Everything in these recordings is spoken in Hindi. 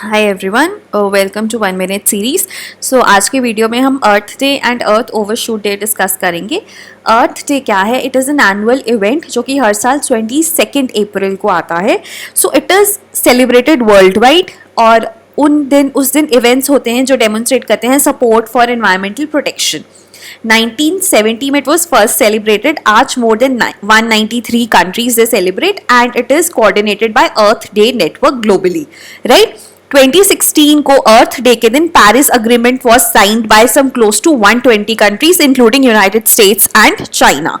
Hi everyone, welcome to 1 minute series. So आज के वीडियो में हम earth day and earth overshoot day discuss करेंगे। अर्थ डे क्या है? It is an annual event जो कि हर साल 22 अप्रैल को आता है। So it is celebrated world wide और उस दिन इवेंट्स होते हैं जो डेमोन्स्ट्रेट करते हैं सपोर्ट फॉर एनवायरमेंटल प्रोटेक्शन। 1970 में it was first celebrated. आज more than 193 countries they celebrate and it is coordinated by Earth Day Network globally, right? 2016 को अर्थ डे के दिन Paris agreement was signed by some close to 120 countries including United States and China.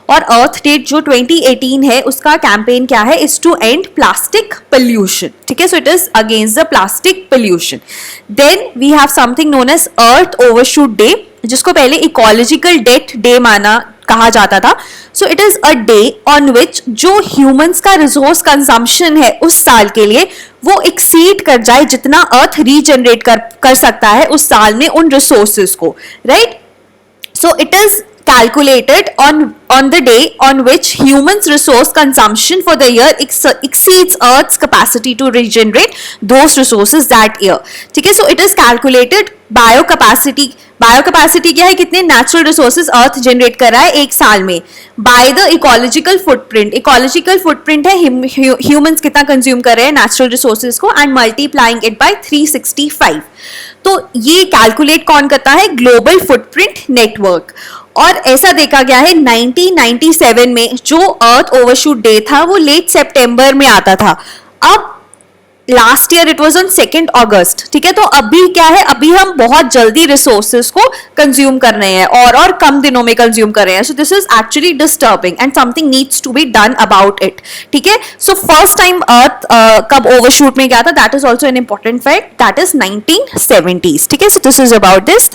और अर्थ डे जो 2018 है उसका कैंपेन क्या है? Is to end plastic pollution. ठीक है, so it is against the plastic pollution. Then we have something known as earth overshoot day, जिसको पहले इकोलॉजिकल डेथ डे माना कहा जाता था। So it is a day on which जो ह्यूमंस का रिसोर्स कंजम्पशन है उस साल के लिए वो एक्सीड कर जाए जितना अर्थ रीजनरेट कर सकता है उस साल में उन रिसोर्सेज को, right? So it is calculated on the day on which humans resource consumption for the year exceeds Earth's capacity to regenerate those resources that year. ठीक है, so it is calculated biocapacity क्या है? कितने नेचुरल रिसोर्सेज अर्थ जनरेट कर रहा है एक साल में, by the ecological footprint. Ecological footprint है ह्यूमंस कितना कंज्यूम कर रहे हैं नेचुरल रिसोर्सेज को एंड मल्टीप्लाइंग इट बाय 365। तो ये कैलकुलेट कौन करता है? Global footprint network. और ऐसा देखा गया है 1997 में जो अर्थ ओवरशूट डे था वो लेट सितंबर में आता था। अब last year it was on 2 अगस्त। ठीक है, तो अभी क्या है? अभी हम बहुत जल्दी रिसोर्सेज को कंज्यूम कर रहे हैं और कम दिनों में कंज्यूम कर रहे हैं। So this is actually disturbing and something needs to be done about it. ठीक है, सो फर्स्ट टाइम अर्थ कब ओवरशूट में गया था? That is also an important fact, that is 1970s। ठीक है, सो दिस इज अबाउट दिस।